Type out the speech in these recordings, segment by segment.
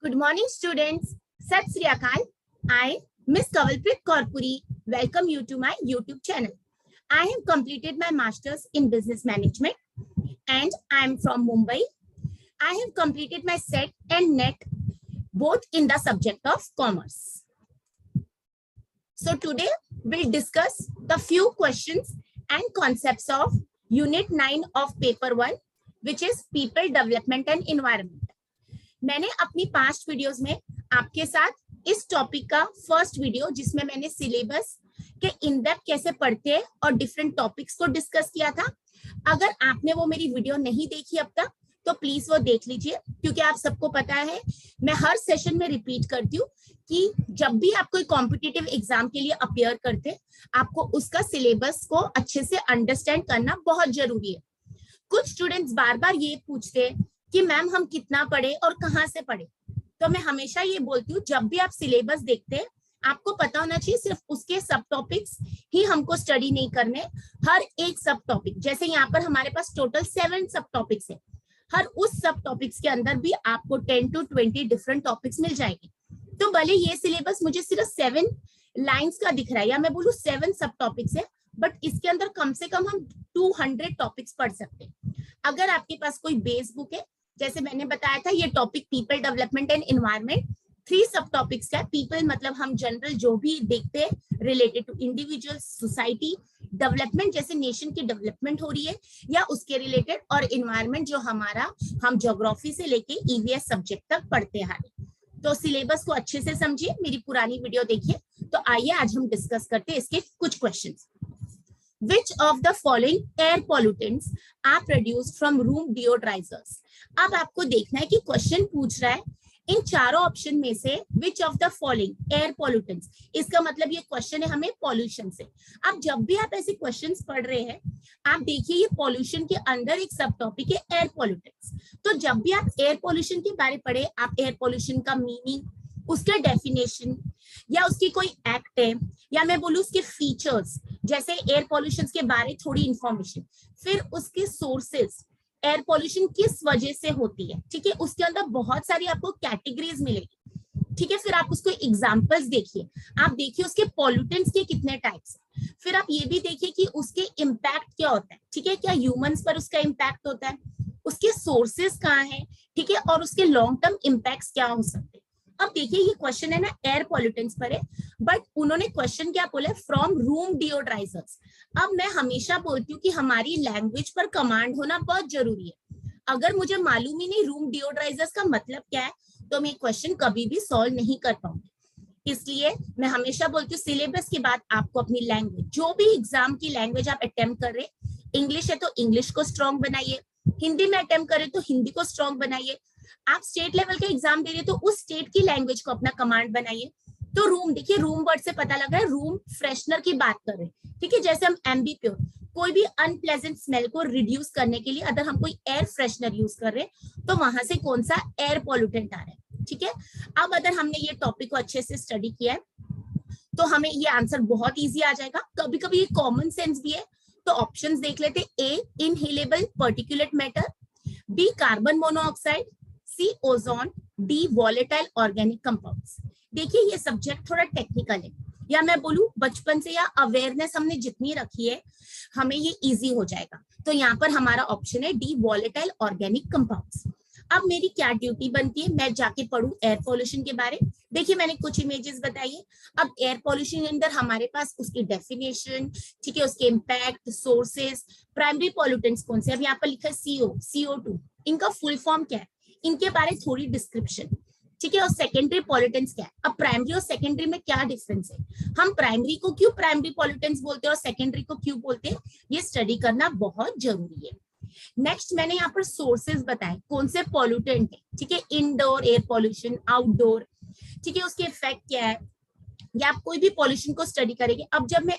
Good morning, students. Sat Sri Akal. I, Miss Kavalpreet Korpuri, welcome you to my YouTube channel. I have completed my Masters in Business Management and I am from Mumbai. I have completed my SET and NET both in the subject of Commerce. So today we'll discuss the few questions and concepts of Unit 9 of Paper 1, which is People Development and Environment. मैंने अपनी past videos में आपके साथ इस topic का first video जिसमें मैंने syllabus के इन डेप्थ कैसे पढ़ते हैं और डिफरेंट टॉपिक्स को डिस्कस किया था। अगर आपने वो मेरी वीडियो नहीं देखी अब तक तो प्लीज वो देख लीजिए, क्योंकि आप सबको पता है मैं हर सेशन में रिपीट करती हूँ कि जब भी आप कोई कॉम्पिटिटिव एग्जाम के लिए अपियर करते आपको उसका सिलेबस को अच्छे से अंडरस्टैंड करना बहुत जरूरी है। कुछ स्टूडेंट्स बार बार ये पूछते हैं कि मैम हम कितना पढ़े और कहाँ से पढ़े, तो मैं हमेशा ये बोलती हूँ जब भी आप सिलेबस देखते हैं आपको पता होना चाहिए सिर्फ उसके सब टॉपिक्स ही हमको स्टडी नहीं करने, हर एक सब टॉपिक, जैसे यहाँ पर हमारे पास टोटल 7 सब टॉपिक्स है, हर उस सब टॉपिक्स के अंदर भी आपको 10 to 20 डिफरेंट टॉपिक्स मिल जाएंगे। तो भले ये सिलेबस मुझे सिर्फ 7 लाइन्स का दिख रहा है या मैं बोलूँ 7 सब टॉपिक्स है, बट इसके अंदर कम से कम हम 200 टॉपिक्स पढ़ सकते हैं। अगर आपके पास कोई बेस बुक है, जैसे मैंने बताया था ये topic people development and environment 3 सब टॉपिक्स का। पीपल मतलब हम जनरल जो भी देखते हैं related to individual, society, development जैसे नेशन की डेवलपमेंट हो रही है या उसके रिलेटेड, और एनवायरनमेंट जो हमारा हम ज्योग्राफी से लेके ईवीएस सब्जेक्ट तक पढ़ते हैं। तो सिलेबस को अच्छे से समझिए, मेरी पुरानी वीडियो देखिए। तो आइए आज हम डिस्कस करते हैं इसके कुछ questions. Which of the following air pollutants are produced from room deodorizers? अब आपको देखना है कि क्वेश्चन पूछ रहा है इन चारों ऑप्शन में से which of the following air pollutants, इसका मतलब ये क्वेश्चन है हमें पॉल्यूशन से। अब जब भी आप ऐसे क्वेश्चंस पढ़ रहे हैं आप देखिए ये पॉल्यूशन के अंदर एक सब टॉपिक है एयर पॉल्यूटेंट्स। तो जब भी आप एयर पॉल्यूशन के बारे में पढ़े आप एयर पॉल्यूशन का मीनिंग, उसका डेफिनेशन या उसकी कोई एक्ट है या मैं बोलूँ उसके फीचर्स, जैसे एयर पॉल्यूशन के बारे थोड़ी इंफॉर्मेशन, फिर उसके सोर्सेस, एयर पॉल्यूशन किस वजह से होती है, ठीक है, उसके अंदर बहुत सारी आपको कैटेगरीज मिलेगी, ठीक है। फिर आप उसको एग्जांपल्स देखिए, आप देखिए उसके पॉल्यूटेंट्स के कितने टाइप्स, फिर आप ये भी देखिए कि उसके इम्पैक्ट क्या होता है, ठीक है, क्या ह्यूमंस पर उसका इम्पैक्ट होता है, उसके सोर्सेस कहाँ है, ठीक है, और उसके लॉन्ग टर्म इम्पैक्ट क्या हो सकते हैं। अब देखिए ये क्वेश्चन है ना एयर पॉल्यूटेंट्स पर है, बट उन्होंने क्वेश्चन क्या बोला, फ्रॉम रूम डिओड्राइजर्स। अब मैं हमेशा बोलती हूँ कि हमारी लैंग्वेज पर कमांड होना बहुत जरूरी है। अगर मुझे मालूम ही नहीं रूम डिओड्राइजर्स का मतलब क्या है तो मैं क्वेश्चन कभी भी सॉल्व नहीं कर पाऊंगी। इसलिए मैं हमेशा बोलती हूँ सिलेबस के बाद आपको अपनी लैंग्वेज, जो भी एग्जाम की लैंग्वेज आप अटेम्प्ट कर रहे, इंग्लिश है तो इंग्लिश को स्ट्रॉन्ग बनाइए, हिंदी में अटेम्प्ट करें तो हिंदी को स्ट्रॉन्ग बनाइए, आप स्टेट लेवल का एग्जाम दे रहे तो उस स्टेट की लैंग्वेज को अपना कमांड बनाइए। तो रूम देखिए, रूम वर्ड से पता लग रहा है रूम फ्रेशनर की बात कर रहे हैं, ठीक है, जैसे हम एमबी प्योर, कोई भी अनप्लेजेंट स्मेल को रिड्यूस करने के लिए अगर हम कोई एयर फ्रेशनर यूज कर रहे हैं तो वहां से कौन सा एयर पॉल्यूटेंट आ रहा है, ठीक है। अब अगर हमने ये टॉपिक को अच्छे से स्टडी किया है तो हमें ये आंसर बहुत ईजी आ जाएगा। कभी कभी ये कॉमन सेंस भी है, तो ऑप्शंस देख लेते, A inhalable particulate matter, B carbon monoxide, C ozone, D volatile organic compounds. देखिए ये सब्जेक्ट थोड़ा टेक्निकल है, या मैं बोलूं बचपन से या अवेयरनेस हमने जितनी रखी है हमें ये इजी हो जाएगा। तो यहाँ पर हमारा ऑप्शन है डी वॉलेटाइल ऑर्गेनिक कंपाउंड्स। अब मेरी क्या ड्यूटी बनती है, मैं जाके पढ़ूं एयर पॉल्यूशन के बारे। देखिए मैंने कुछ इमेजेस बताई है। अब एयर पॉल्यूशन के अंदर हमारे पास उसकी डेफिनेशन, ठीक है, उसके इम्पैक्ट, सोर्सेस, प्राइमरी पॉल्यूटेंट्स कौन से, अब यहाँ पर लिखा है CO, CO2, इनका फुल फॉर्म क्या है, इनके बारे थोड़ी डिस्क्रिप्शन, ठीक है, और सेकेंडरी पॉल्यूटेंट्स क्या है। अब प्राइमरी और सेकेंडरी में क्या डिफरेंस है, हम प्राइमरी को क्यों प्राइमरी पॉल्यूटेंट्स बोलते हैं और सेकेंडरी को क्यों बोलते हैं, ये स्टडी करना बहुत जरूरी है। नेक्स्ट मैंने यहाँ पर सोर्सेज बताए कौन से पॉल्यूटेंट है, ठीक है, इंडोर एयर पॉल्यूशन, आउटडोर, ठीक है, उसके इफेक्ट क्या है, या आप कोई भी पॉल्यूशन को स्टडी करेंगे। अब जब मैं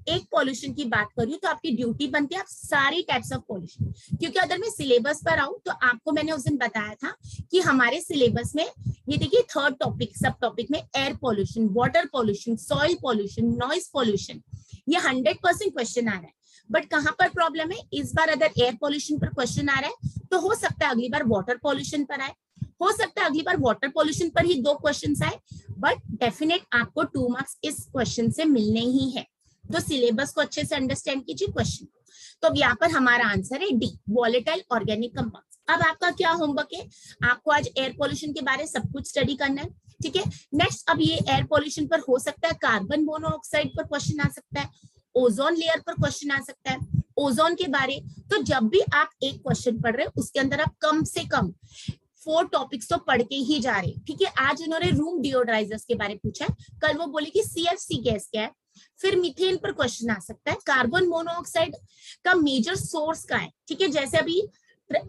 एक पॉल्यूशन की बात कर रही हूँ तो आपकी ड्यूटी बनती है आप सारी टाइप्स ऑफ पॉल्यूशन, क्योंकि अगर मैं सिलेबस पर आऊं तो आपको मैंने उस दिन बताया था कि हमारे सिलेबस में ये देखिए थर्ड टॉपिक, सब टॉपिक में air pollution, water pollution, soil pollution, noise pollution, ये 100% क्वेश्चन आ रहा है। बट कहाँ पर प्रॉब्लम है, इस बार अगर एयर पॉल्यूशन पर क्वेश्चन आ रहा है तो हो सकता है अगली बार वाटर पॉल्यूशन पर आए, हो सकता है अगली बार वाटर पॉल्यूशन पर ही 2 क्वेश्चन आए, बट डेफिनेट आपको 2 मार्क्स इस क्वेश्चन से मिलने ही है। तो सिलेबस को अच्छे से अंडरस्टैंड कीजिए क्वेश्चन। तो अब यहाँ पर हमारा आंसर है डी, वॉलेटाइल ऑर्गेनिक कंपाउंड्स। अब आपका क्या होमवर्क है, आपको आज एयर पॉल्यूशन के बारे में सब कुछ स्टडी करना है, ठीक है। नेक्स्ट, अब ये एयर पॉल्यूशन पर हो सकता है कार्बन मोनोऑक्साइड पर क्वेश्चन आ सकता है, ओजोन लेयर पर क्वेश्चन आ सकता है, ओजोन के बारे। तो जब भी आप एक क्वेश्चन पढ़ रहे हो उसके अंदर आप कम से कम 4 टॉपिक्स तो पढ़ के ही जा रहे हैं, ठीक है। आज उन्होंने रूम डिओड्राइजर्स के बारे में पूछा है, कल वो बोले कि CFC गैस क्या है, फिर मीथेन पर क्वेश्चन आ सकता है, कार्बन मोनोऑक्साइड का मेजर सोर्स का है, ठीक है। जैसे अभी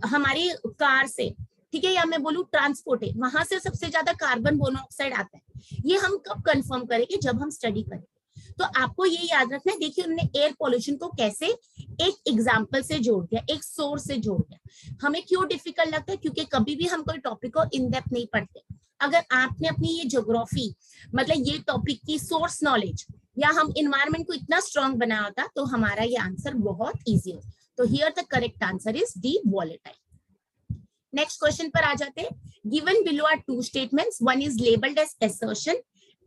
हमारी कार से, ठीक है, या मैं बोलूं ट्रांसपोर्ट है, वहां से सबसे ज्यादा कार्बन मोनोऑक्साइड आता है। ये हम कब कंफर्म करेंगे, जब हम स्टडी करेंगे। तो आपको ये याद रखना है। देखिए उन्होंने एयर पॉल्यूशन को कैसे एक एग्जाम्पल से जोड़ दिया, एक सोर्स से जोड़ दिया। हमें क्यों डिफिकल्ट लगता है, क्योंकि कभी भी हम कोई टॉपिक को इन डेप्थ नहीं पढ़ते। अगर आपने अपनी ये ज्योग्राफी, मतलब ये टॉपिक की सोर्स नॉलेज, या हम इन्वायरमेंट को इतना स्ट्रॉन्ग बनाया होता, तो हमारा ये आंसर बहुत ईजी हो। तो here the correct answer is D, volatile. Next question पर आ जाते हैं। Given below are 2 statements, one is labelled as assertion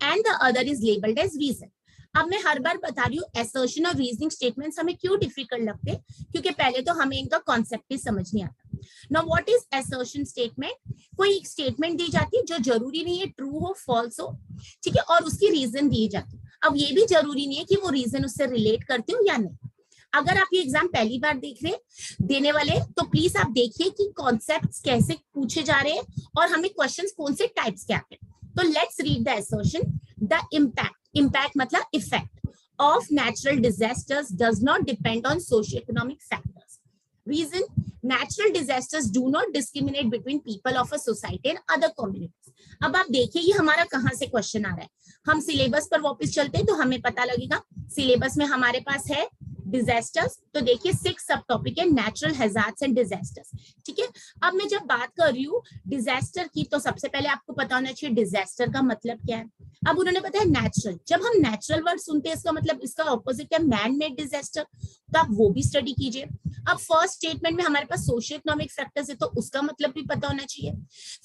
and the other is labelled as reason. अब मैं हर बार बता रही हूँ, assertion और रीजनिंग स्टेटमेंट्स हमें क्यों डिफिकल्ट लगते हैं, क्योंकि पहले तो हमें इनका कॉन्सेप्ट ही समझ नहीं आता। Now what is assertion statement? कोई एक स्टेटमेंट दी जाती है जो जरूरी नहीं है ट्रू हो, फॉल्स हो, ठीक है, और उसकी रीजन दी जाती है। अब ये भी जरूरी नहीं है कि वो रीजन उससे रिलेट करते हो या नहीं। अगर आप ये एग्जाम पहली बार देख रहे देने वाले, तो प्लीज आप देखिए कि कॉन्सेप्ट्स कैसे पूछे जा रहे हैं और हमें क्वेश्चंस कौन से टाइप्स के आते हैं। तो let's read the assertion। The impact मतलब effect of natural disasters does not depend on socio economic factors. Reason, natural disasters do not discriminate between people of a society and other communities. अब आप देखिए ये हमारा कहाँ से question आ रहा है। हम सिलेबस पर वापस चलते हैं तो हमें पता लगेगा। सिलेबस में हमारे पास है डिजास्टर्स, तो देखिए 6 सब टॉपिक है, नेचुरल हैजार्ड्स एंड डिजास्टर्स, ठीक है। अब मैं जब बात कर रही हूँ डिजास्टर की, तो सबसे पहले आपको पता होना चाहिए डिजास्टर का मतलब क्या है। अब उन्होंने बताया नेचुरल। जब हम नेचुरल वर्ड सुनते हैं, इसका मतलब इसका ऑपोजिट है मैन मेड डिजास्टर, तो आप वो भी स्टडी कीजिए। अब फर्स्ट स्टेटमेंट में हमारे पास सोशियो इकोनॉमिक फैक्टर्स है, तो उसका मतलब भी पता होना चाहिए।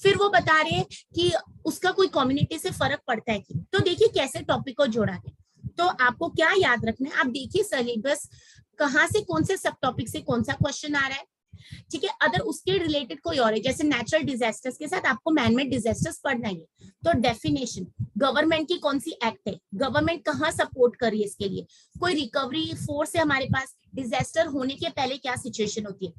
फिर वो बता रहे हैं कि उसका कोई कम्युनिटी से फर्क पड़ता है कि, तो देखिए कैसे टॉपिक को जोड़ा है। तो आपको क्या याद रखना है, आप देखिए सिलेबस कहाँ से कौन से सब टॉपिक से कौन सा क्वेश्चन आ रहा है, ठीक है। अगर उसके रिलेटेड कोई और है, जैसे नेचुरल डिजास्टर्स के साथ आपको मैनमेड डिजास्टर्स पढ़ना है, तो डेफिनेशन, गवर्नमेंट की कौन सी एक्ट है, गवर्नमेंट कहाँ सपोर्ट कर रही है इसके लिए, कोई रिकवरी फोर्स है हमारे पास, डिजास्टर होने के पहले क्या सिचुएशन होती है,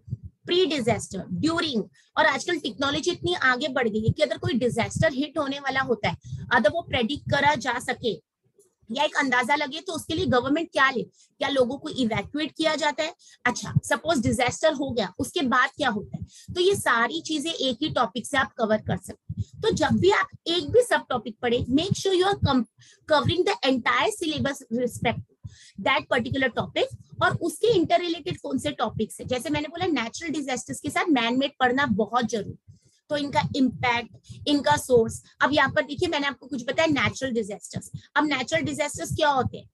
प्री डिजास्टर, ड्यूरिंग। और आजकल टेक्नोलॉजी इतनी आगे बढ़ गई है कि अगर कोई डिजास्टर हिट होने वाला होता है, अगर वो प्रेडिक्ट करा जा सके या एक अंदाजा लगे, तो उसके लिए गवर्नमेंट क्या ले, क्या लोगों को इवैक्यूएट किया जाता है, अच्छा सपोज डिजास्टर हो गया उसके बाद क्या होता है, तो ये सारी चीजें एक ही टॉपिक से आप कवर कर सकते हैं। तो जब भी आप एक भी सब टॉपिक पढ़े, make sure you are covering the entire syllabus respect that particular topic, और उसके इंटर रिलेटेड कौन से टॉपिक्स है। जैसे मैंने बोला नेचुरल डिजास्टर्स के साथ मैनमेड पढ़ना बहुत जरूरी, तो इनका इम्पैक्ट, इनका सोर्स। अब यहाँ पर देखिए मैंने आपको कुछ बताया नेचुरल डिजास्टर्स। अब नेचुरल डिजास्टर्स क्या होते हैं,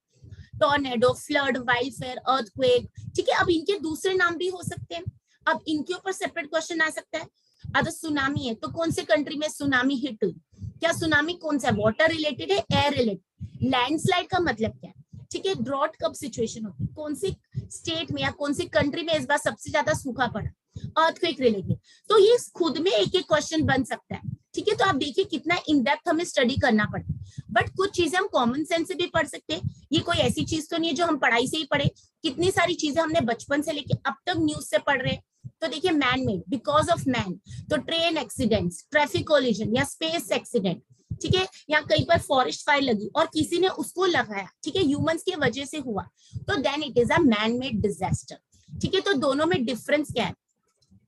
tornado, flood, wild fire, earthquake, ठीक है। अब इनके दूसरे नाम भी हो सकते हैं, अब इनके ऊपर सेपरेट क्वेश्चन आ सकता है। अगर सुनामी है तो कौन से कंट्री में सुनामी हिट हुई, क्या सुनामी कौन सा, वाटर रिलेटेड है, एयर रिलेटेड, लैंडस्लाइड का मतलब क्या है, ठीक है, ड्रॉट कब सिचुएशन होती है, कौन सी स्टेट में या कौन सी कंट्री में इस बार सबसे ज्यादा सूखा पड़ा, अर्थक्वेक रिलेटेड। तो ये खुद में एक एक क्वेश्चन बन सकता है, ठीक है। तो आप देखिए कितना इन डेप्थ हमें स्टडी करना पड़ता है, बट कुछ चीजें हम कॉमन सेंस से भी पढ़ सकते हैं। ये कोई ऐसी चीज तो नहीं है जो हम पढ़ाई से ही पढ़े, कितनी सारी चीजें हमने बचपन से लेके अब तक न्यूज से पढ़ रहे हैं। तो देखिए man made, because of man, तो ट्रेन एक्सीडेंट्स, ट्रैफिक कोलिजन या स्पेस एक्सीडेंट, ठीक है, या कहीं पर फॉरेस्ट फायर लगी और किसी ने उसको लगाया, ठीक है, ह्यूमंस की वजह से हुआ, तो then it is a man made disaster, ठीक है। तो दोनों में डिफरेंस क्या है,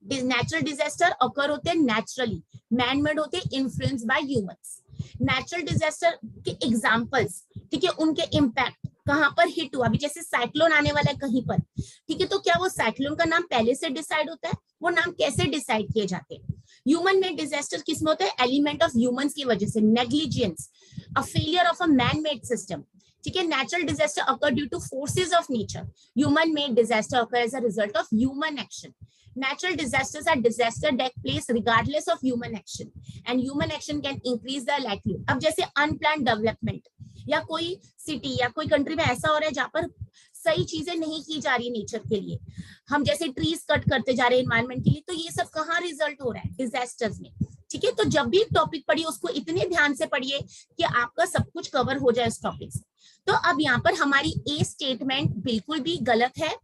नेचुरल डिजास्टर अकर होते हैं नेचुरली, मैन मेड होते हैं influence by humans. Natural disaster के एग्जांपल्स, ठीक है, उनके इम्पैक्ट कहां पर हिट हुआ, अभी जैसे साइक्लोन आने वाला है कहीं पर, ठीक है, तो क्या वो साइक्लोन का नाम पहले से डिसाइड होता है, वो नाम कैसे डिसाइड किए जाते हैं। ह्यूमन मेड डिजास्टर किसमें होता है, एलिमेंट ऑफ ह्यूमंस की वजह से, negligence, a failure of a man made system, ठीक है। Natural disaster occur due to forces of nature, human made disaster occur as a result of human action. Natural disasters are disaster that place regardless of human action, and human action can increase the likelihood. अब जैसे unplanned development या कोई city या कोई country में ऐसा हो रहा है जहां पर सही चीजें नहीं की जा रही नेचर के लिए, हम जैसे ट्रीज कट करते जा रहे हैं एनवायरमेंट के लिए, तो ये सब कहाँ रिजल्ट हो रहा है? डिजास्टर्स में। ठीक है, तो जब भी टॉपिक पढ़िए उसको इतने ध्यान से पढ़िए कि आपका सब कुछ कवर हो जाए उस टॉपिक से। तो अब यहाँ पर हमारी ए स्टेटमेंट बिल्कुल भी गलत है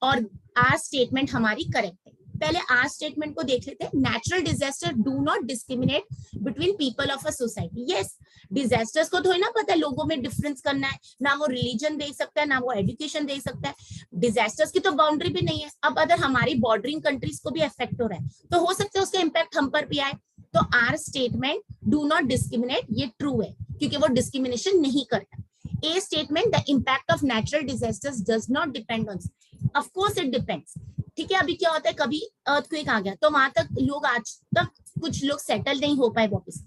और आर स्टेटमेंट हमारी करेक्ट है। पहले आर स्टेटमेंट को देख लेते हैं। Natural disaster do not discriminate between people of a society. Yes, disasters को थोड़ी ना पता है लोगों में डिफरेंस करना है, ना वो रिलीजन दे सकता है, ना वो एजुकेशन दे सकता है। डिजास्टर्स की तो बाउंड्री भी नहीं है। अब अगर हमारी बॉर्डरिंग कंट्रीज को भी इफेक्ट हो रहा है तो हो सकता है उसका इम्पैक्ट हम पर भी आए। तो R statement do not discriminate ये ट्रू है क्योंकि वो डिस्क्रिमिनेशन नहीं करता। A statement, the impact of natural disasters does not depend on, of course it depends। ठीक है, अभी क्या होता है, कभी अर्थक्वेक आ गया तो वहां तक लोग आज तक कुछ लोग सेटल नहीं हो पाए वापस,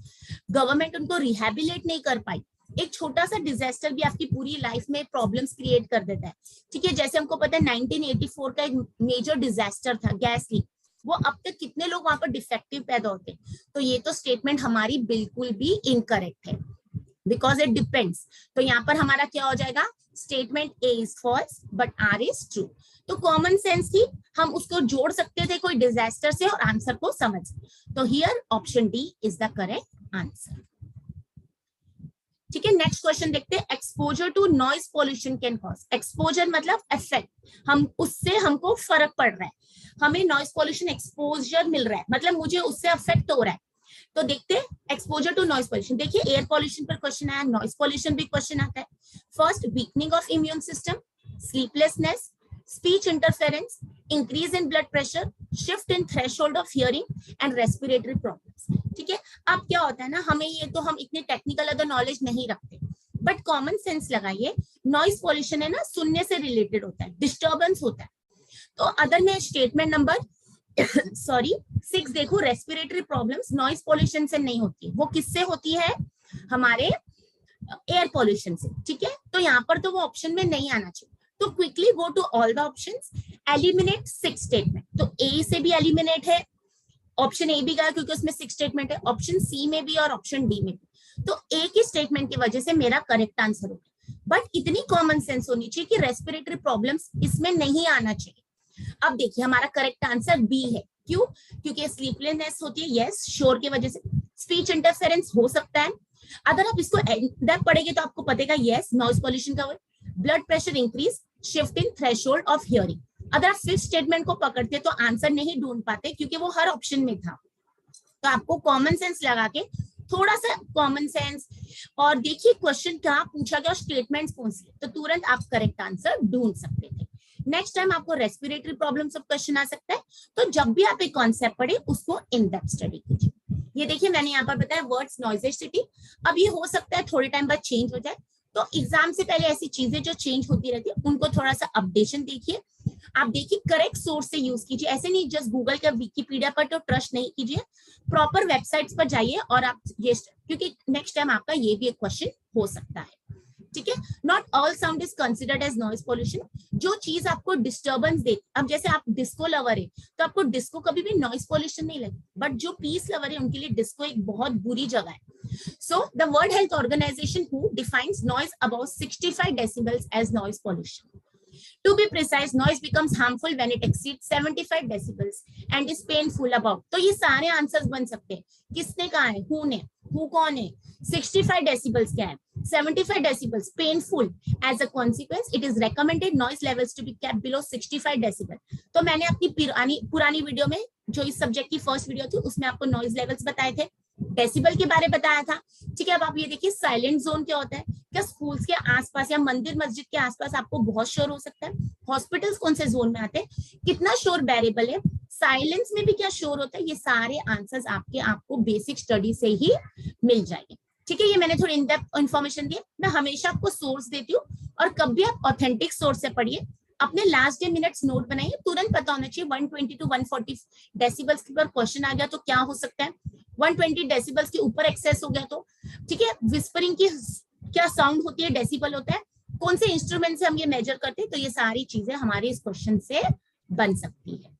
गवर्नमेंट उनको रिहेबिलिटेट नहीं कर पाई। एक छोटा सा डिजास्टर भी आपकी पूरी लाइफ में प्रॉब्लम्स क्रिएट कर देता है। ठीक है, जैसे हमको पता है 1984 का एक मेजर डिजास्टर था, गैस लीक, वो अब तक कितने लोग वहां पर डिफेक्टिव पैदा होते हैं। तो ये तो स्टेटमेंट हमारी बिल्कुल भी इनकरेक्ट है बिकॉज इट डिपेंड्स। तो यहाँ पर हमारा क्या हो जाएगा, statement A is false but R is true. तो कॉमन सेंस थी, हम उसको जोड़ सकते थे कोई डिजास्टर से और आंसर को समझ। तो here option D is the correct answer. ठीक है, नेक्स्ट क्वेश्चन देखते हैं। Exposure to noise pollution can cause. Exposure मतलब इफेक्ट, हम उससे हमको फर्क पड़ रहा है, हमें नॉइज पोल्यूशन एक्सपोजर मिल रहा है, मतलब मुझे उससे अफेक्ट हो रहा है। तो देखते हैं एक्सपोजर टू नॉइज पोल्यूशन। देखिए एयर पोल्यूशन पर क्वेश्चन आया, नॉइज पोल्यूशन भी क्वेश्चन आता है। First, weakening of immune system, sleeplessness, speech interference, increase in blood pressure, shift in threshold of hearing and respiratory problems. ठीक है, अब क्या होता है ना, हमें ये तो हम इतने टेक्निकल अदर नॉलेज नहीं रखते, बट कॉमन सेंस लगाइए। नॉइज पोल्यूशन है ना, सुनने से रिलेटेड होता है, डिस्टर्बेंस होता है। तो अगर मैं स्टेटमेंट नंबर 6 देखो, रेस्पिरेटरी प्रॉब्लम्स नॉइज पोल्यूशन से नहीं होती, वो किससे होती है, हमारे एयर पोल्यूशन से। ठीक है, तो यहाँ पर तो वो ऑप्शन में नहीं आना चाहिए। तो quickly go to all the options, eliminate 6 statement. तो ए से भी एलिमिनेट है, ऑप्शन ए भी गया क्योंकि उसमें 6 स्टेटमेंट है, ऑप्शन सी में भी और ऑप्शन डी में भी। तो ए की स्टेटमेंट की वजह से मेरा करेक्ट आंसर होगा। बट इतनी कॉमन सेंस होनी चाहिए कि रेस्पिरेटरी प्रॉब्लम्स इसमें नहीं आना चाहिए। अब देखिए हमारा करेक्ट आंसर बी है। क्यों? क्योंकि स्लीपलेसनेस होती है, यस, शोर की वजह से। स्पीच इंटरफेरेंस हो सकता है, अगर आप इसको डेप्थ पढ़ेंगे तो आपको पतेगा, यस, नॉइज पोल्यूशन का। Blood pressure increase, shift in threshold of hearing. अगर आप फिफ्थ स्टेटमेंट को पकड़ते तो आंसर नहीं ढूंढ पाते क्योंकि वो हर ऑप्शन में था। तो आपको कॉमन सेंस लगा के, थोड़ा सा कॉमन सेंस, और देखिए क्वेश्चन क्या पूछा गया, स्टेटमेंट्स कौन सी, तो तुरंत आप करेक्ट आंसर ढूंढ सकते थे। नेक्स्ट टाइम आपको रेस्पिरेटरी प्रॉब्लम सब क्वेश्चन आ सकता है, तो जब भी आप एक कॉन्सेप्ट पढ़े उसको इन डेप्थ स्टडी कीजिए। ये देखिए मैंने यहाँ पर बताया वर्ड्स नॉइजेसिटी, अब ये हो सकता है थोड़े टाइम बाद चेंज हो जाए, तो एग्जाम से पहले ऐसी चीजें जो चेंज होती रहती है उनको थोड़ा सा अपडेशन देखिए। आप देखिए करेक्ट सोर्स से यूज कीजिए, ऐसे नहीं जस्ट गूगल का विकिपीडिया पर तो ट्रस्ट नहीं कीजिए, प्रॉपर वेबसाइट्स पर जाइए और आप ये, क्योंकि नेक्स्ट टाइम आपका ये भी एक क्वेश्चन हो सकता है। ठीक है, not all sound is considered as noise pollution. जो चीज आपको डिस्टर्बेंस दे, अब जैसे आप डिस्को लवर है तो आपको डिस्को कभी भी नॉइज पोल्यूशन नहीं लगे, बट जो पीस लवर है उनके लिए डिस्को एक बहुत बुरी जगह है। So the World Health Organization WHO defines noise above 65 decibels as noise pollution. To be precise, noise becomes harmful when it exceeds 75 decibels and is painful above. तो ये सारे आंसर्स बन सकते हैं। किसने कहा है? WHO ने। WHO कौन है? 65 decibels क्या है? 75 decibels painful. As a consequence, it is recommended noise levels to be kept below 65 decibel. तो मैंने अपनी पुरानी वीडियो में जो इस सब्जेक्ट की फर्स्ट वीडियो थी उसमें आपको नॉइज लेवल्स बताए थे, डेसिबल के बारे बताया था। ठीक है, अब आप ये देखिए साइलेंट जोन क्या होता है, क्या स्कूल्स के आसपास या मंदिर मस्जिद के आसपास आपको बहुत शोर हो सकता है। हॉस्पिटल्स कौन से जोन में आते हैं, कितना शोर बेरेबल है, साइलेंस में भी क्या शोर होता है, ये सारे आंसर्स आपको बेसिक स्टडी से ही मिल जाएंगे। ठीक है, ये मैंने थोड़ी इन डेप्थ इंफॉर्मेशन दी। मैं हमेशा आपको सोर्स देती हूँ और कभी आप ऑथेंटिक सोर्स से पढ़िए। अपने लास्ट डे मिनट्स नोट बनाइए, तुरंत पता होना चाहिए 120 टू 140 डेसिबल्स के ऊपर क्वेश्चन आ गया तो क्या हो सकता है, 120 डेसिबल्स के ऊपर एक्सेस हो गया तो। ठीक है, विस्परिंग की क्या साउंड होती है, डेसिबल होता है, कौन से इंस्ट्रूमेंट से हम ये मेजर करते हैं, तो ये सारी चीजें हमारे इस क्वेश्चन से बन सकती है।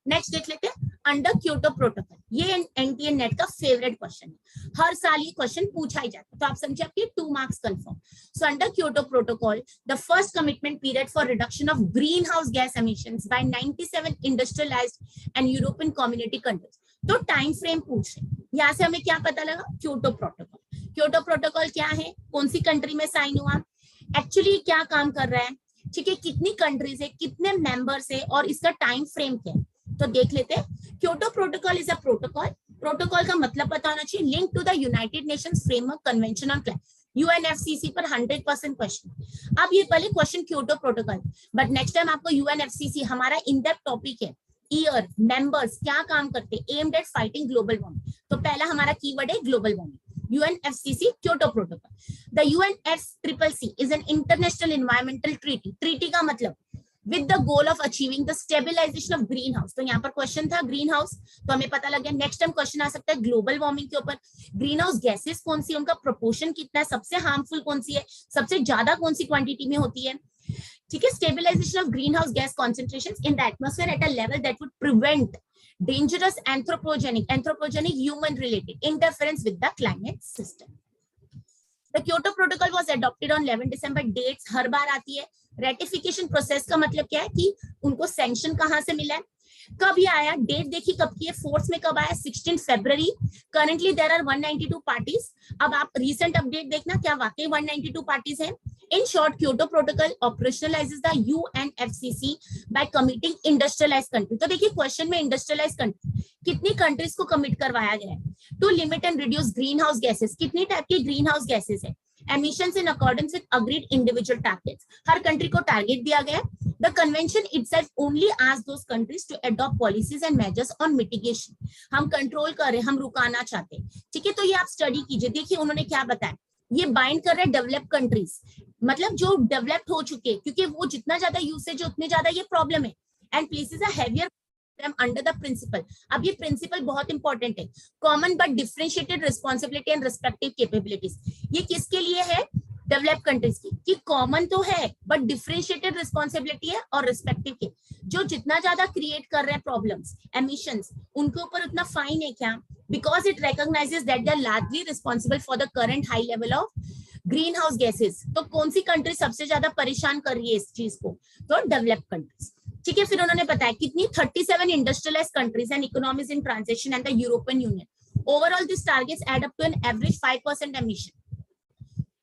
नेक्स्ट देख लेते हैं अंडर क्योटो प्रोटोकॉल, ये एनटीए नेट का फेवरेट क्वेश्चन है, हर साल ये क्वेश्चन पूछा ही जाता है, तो आप समझे आपके 2 marks confirm. So under Kyoto protocol the first commitment period for reduction of green house gas emissions by 97 industrialised and European community countries. तो टाइम फ्रेम पूछ रहे, यहाँ से हमें क्या पता लगा, क्योटो प्रोटोकॉल। क्योटो प्रोटोकॉल क्या है, कौन सी कंट्री में साइन हुआ, एक्चुअली क्या काम कर रहा है, ठीक है, कितनी कंट्रीज है, कितने मेंबर्स है और इसका टाइम फ्रेम क्या है। तो देख लेते हैं, Kyoto protocol is a protocol, protocol का मतलब पता होना चाहिए, link to the United Nations framework convention on climate, UNFCC पर 100% क्वेश्चन। अब ये पहले question Kyoto protocol, but next time आपको यूएनएफसीसी हमारा इन डेप्थ टॉपिक है, ईयर, मेंबर्स, क्या काम करते, aimed at fighting global warming. तो पहला हमारा कीवर्ड है global warming, UNFCC Kyoto Protocol. The UNFCCC is an international environmental treaty. Treaty का मतलब with the goal of achieving the stabilization of greenhouse. तो यहाँ पर क्वेश्चन था ग्रीन हाउस, तो हमें पता लग गया। नेक्स्ट टाइम क्वेश्चन आ सकता है ग्लोबल वार्मिंग के ऊपर, ग्रीन हाउस गैसेस कौन सी, उनका प्रोपोर्शन कितना है, सबसे हार्मफुल कौन सी है, सबसे ज्यादा कौन सी क्वांटिटी में होती है, ठीक है। Stabilisation of green house gas concentration in the atmosphere at a level that would prevent dangerous anthropogenic human related interference with the climate system. The Kyoto Protocol was adopted on 11 December. Dates हर बार आती है। Ratification process का मतलब क्या है कि उनको sanction कहां से मिला है, कब ये आया, डेट देखिए कब की है, फोर्स में कब आया, 16 फरवरी। Currently there are 192 parties. अब आप रीसेंट अपडेट देखना, क्या वाकई 192 पार्टीज हैं। In short, Kyoto Protocol operationalizes the UNFCCC by committing industrialized country. तो देखिए क्वेश्चन में industrialized country कितनी कंट्रीज को कमिट करवाया गया है to limit and reduce green house gases, कितनी टाइप की ग्रीन हाउस गैसेस है, emissions in accordance with agreed individual targets. हर कंट्री को टारगेट दिया गया है। The convention itself only asks those countries to adopt policies and measures on mitigation. हम control कर रहे हैं, हम रुकाना चाहते हैं, ठीक है। तो ये आप स्टडी कीजिए, देखिए उन्होंने क्या बताया, ये बाइंड कर रहे हैं डेवलप कंट्रीज, मतलब जो डेवलप्ड हो चुके, क्योंकि वो जितना ज्यादा यूसेज है उतने ज्यादा ये प्रॉब्लम है, and places a heavier under the principle. अब ये प्रिंसिपल बहुत इंपॉर्टेंट है, common but differentiated responsibility and respective capabilities. ये किसके लिए है, डेवलप कंट्रीज की, कि कॉमन तो है बट डिफरेंशिएटेड रिस्पॉन्सिबिलिटी है और रिस्पेक्टिव के, जो जितना ज्यादा क्रिएट कर रहे हैं प्रॉब्लम्स, एमिशंस, उनके ऊपर उतना फाइन है क्या, because it recognises that they are largely responsible for the current high level of green house gases. तो कौन सी कंट्री सबसे ज्यादा परेशान कर रही है इस चीज को, तो डेवलप कंट्रीज, ठीक है। फिर उन्होंने बताया कितनी 37 industrialised countries and economies in transition and the European Union. Overall this targets add up to an average 5% emission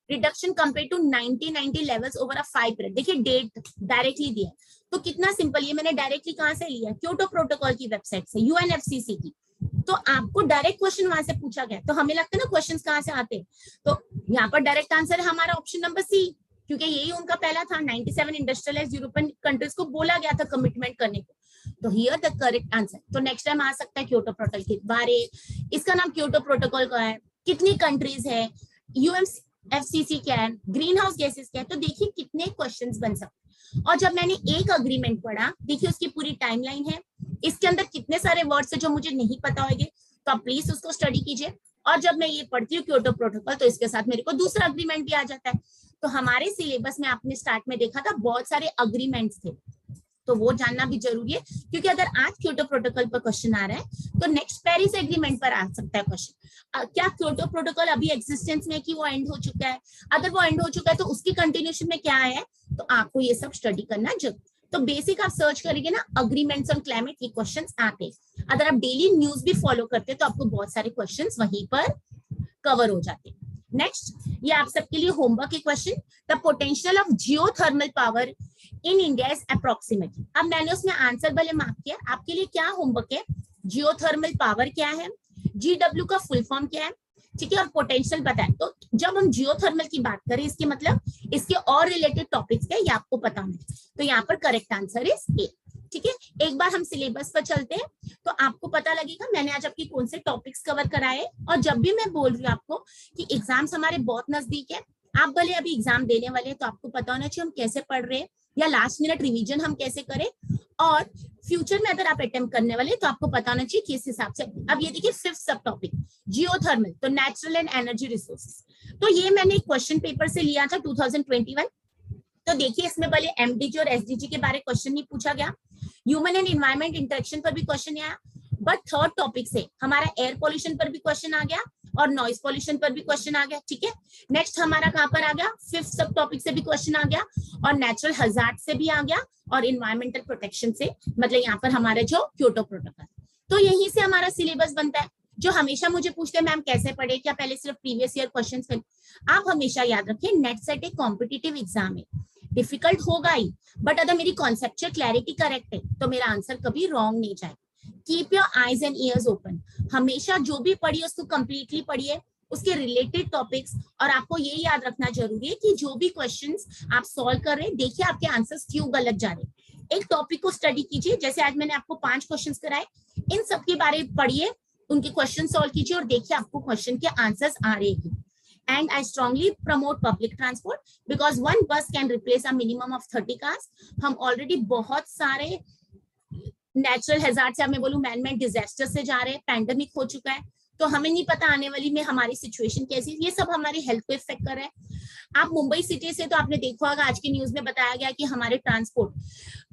reduction compare to 1990 levels over a 5 period. देखिए डेट डायरेक्टली दिया है, तो कितना सिंपल, ये मैंने डायरेक्टली कहां से लिया, क्योटो प्रोटोकॉल की वेबसाइट से, यूएनएफसीसी की। तो आपको डायरेक्ट क्वेश्चन वहां से पूछा गया, तो हमें लगता है ना क्वेश्चंस कहां से आते हैं, तो यहाँ पर डायरेक्ट आंसर है हमारा ऑप्शन नंबर सी, क्योंकि यही उनका पहला था। 97 इंडस्ट्रियलाइज्ड यूरोपियन कंट्रीज को बोला गया था कमिटमेंट करने को, तो हियर द करेक्ट आंसर। तो नेक्स्ट टाइम आ सकता है क्योटो प्रोटोकॉल के बारे, इसका नाम क्योटो प्रोटोकॉल का है, कितनी कंट्रीज है, यूएनएफसीसी क्या है, ग्रीन हाउस गैसेस क्या है। तो देखिए कितने क्वेश्चंस बन सकते। और जब मैंने एक अग्रीमेंट पढ़ा, देखिए उसकी पूरी टाइमलाइन है, इसके अंदर कितने सारे वर्ड्स है जो मुझे नहीं पता होंगे, तो आप प्लीज उसको स्टडी कीजिए। और जब मैं ये पढ़ती हूँ क्योटो प्रोटोकॉल, तो इसके साथ मेरे को दूसरा अग्रीमेंट भी आ जाता है। तो हमारे सिलेबस में आपने स्टार्ट में देखा था बहुत सारे अग्रीमेंट्स थे, तो वो जानना भी जरूरी है, क्योंकि अगर आज क्योटो प्रोटोकॉल पर क्वेश्चन आ रहा है तो नेक्स्ट पेरिस एग्रीमेंट पर आ सकता है क्वेश्चन। क्या क्योटो प्रोटोकॉल अभी एग्जिस्टेंस में कि वो एंड हो चुका है, अगर वो एंड हो चुका है तो उसकी कंटिन्यूएशन में क्या है, तो आपको ये सब स्टडी करना जरूर। तो बेसिक आप सर्च करेंगे ना अग्रीमेंट्स ऑन क्लाइमेट, ये क्वेश्चंस आते हैं। अगर आप डेली न्यूज भी फॉलो करते हैं तो आपको बहुत सारे क्वेश्चंस वहीं पर कवर हो जाते हैं। नेक्स्ट, ये आप सबके लिए होमवर्क के question, the potential of geothermal power in India is approximately. अब मैंने उसमें आंसर भले मार्क किया, आपके लिए क्या होमवर्क है, जियोथर्मल पावर क्या है, जीडब्ल्यू का फुल फॉर्म क्या है, ठीक है, और पोटेंशियल बताएं। तो जब हम जियोथर्मल की बात करें, इसके मतलब इसके और रिलेटेड टॉपिक्स क्या, ये आपको पता होना है। तो यहाँ पर करेक्ट आंसर इज ए, ठीक है। एक बार हम सिलेबस पर चलते हैं तो आपको पता लगेगा मैंने आज आपकी कौन से टॉपिक्स कवर कराए। और जब भी मैं बोल रही हूँ आपको कि एग्जाम्स हमारे बहुत नजदीक है, आप भले अभी एग्जाम देने वाले हैं, तो आपको पता होना चाहिए हम कैसे पढ़ रहे हैं, या लास्ट मिनट रिवीजन हम कैसे करें, और फ्यूचर में अगर आप अटेम्प्ट करने वाले तो आपको पता होना चाहिए किस हिसाब से। अब ये देखिए फिफ्थ सब टॉपिक जियोथर्मल, तो नेचुरल एंड एनर्जी रिसोर्सेज। तो ये मैंने एक क्वेश्चन पेपर से लिया था 2021। तो देखिए इसमें भले एमडीजी और एसडीजी के बारे क्वेश्चन नहीं पूछा गया, ह्यूमन एंड एनवायरमेंट इंटरेक्शन पर भी क्वेश्चन आया, बट थर्ड टॉपिक से हमारा एयर पॉल्यूशन पर भी क्वेश्चन आ गया और नॉइज पॉल्यूशन पर भी क्वेश्चन आ गया। ठीक है, नेक्स्ट हमारा कहां पर आ गया, फिफ्थ सब टॉपिक से भी क्वेश्चन आ गया और नेचुरल हजार्ड से भी आ गया और इन्वायरमेंटल प्रोटेक्शन से, मतलब यहाँ पर हमारे जो क्योटो प्रोटोकॉल। तो यहीं से हमारा सिलेबस बनता है। जो हमेशा मुझे पूछते हैं मैम कैसे पढ़े, क्या पहले सिर्फ प्रीवियस ईयर क्वेश्चंस कर। आप हमेशा याद रखें नेट सेट एक कॉम्पिटिटिव एग्जाम है, डिफिकल्ट होगा ही, बट अगर मेरी कॉन्सेप्चुअल क्लैरिटी करेक्ट है तो मेरा आंसर कभी रॉन्ग नहीं जाएगा। Keep your eyes and years open, हमेशा जो भी पढ़िए उसको कंप्लीटली पढ़िए, उसके रिलेटेड टॉपिक्स। और आपको ये याद रखना जरूरी है कि जो भी क्वेश्चंस आप सॉल्व कर रहे हैं, देखिए आपके आंसर्स क्यों गलत जा रहे हैं। एक टॉपिक को स्टडी कीजिए, जैसे आज मैंने आपको 5 क्वेश्चंस कराए, इन सब के बारे में पढ़िए, उनके क्वेश्चन सॉल्व कीजिए और देखिए आपको क्वेश्चन के आंसर्स आ रहे हैं। And I strongly promote public transport because one bus can replace a minimum of 30 cars. हम already बहुत सारे नेचुरल हैजार्ड से, मैं बोलूं मैन मेड डिजास्टर से जा रहे हैं, पैंडेमिक हो चुका है, तो हमें नहीं पता आने वाली में हमारी सिचुएशन कैसी, ये सब हमारी हेल्थ को इफेक्ट कर रहा है। आप मुंबई सिटी से तो आपने देखा होगा, आज की न्यूज में बताया गया कि हमारे ट्रांसपोर्ट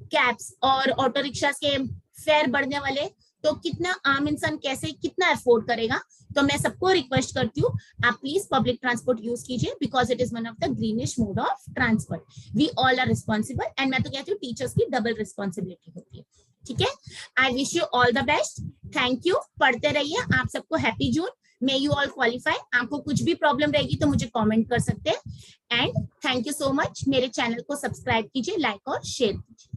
कैब्स और ऑटो रिक्शा के फेयर बढ़ने वाले, तो कितना आम इंसान कैसे कितना अफोर्ड करेगा। तो मैं सबको रिक्वेस्ट करती हूँ आप प्लीज पब्लिक ट्रांसपोर्ट यूज कीजिए because it is one of the greenish mode of transport. We all are responsible and मैं तो कहती हूँ टीचर्स की डबल रिस्पॉन्सिबिलिटी होती है। ठीक है, I wish you all the best, thank you, पढ़ते रहिए, आप सबको happy June, may you all qualify. आपको कुछ भी प्रॉब्लम रहेगी तो मुझे कमेंट कर सकते हैं and thank you so much. मेरे चैनल को सब्सक्राइब कीजिए, लाइक और शेयर कीजिए।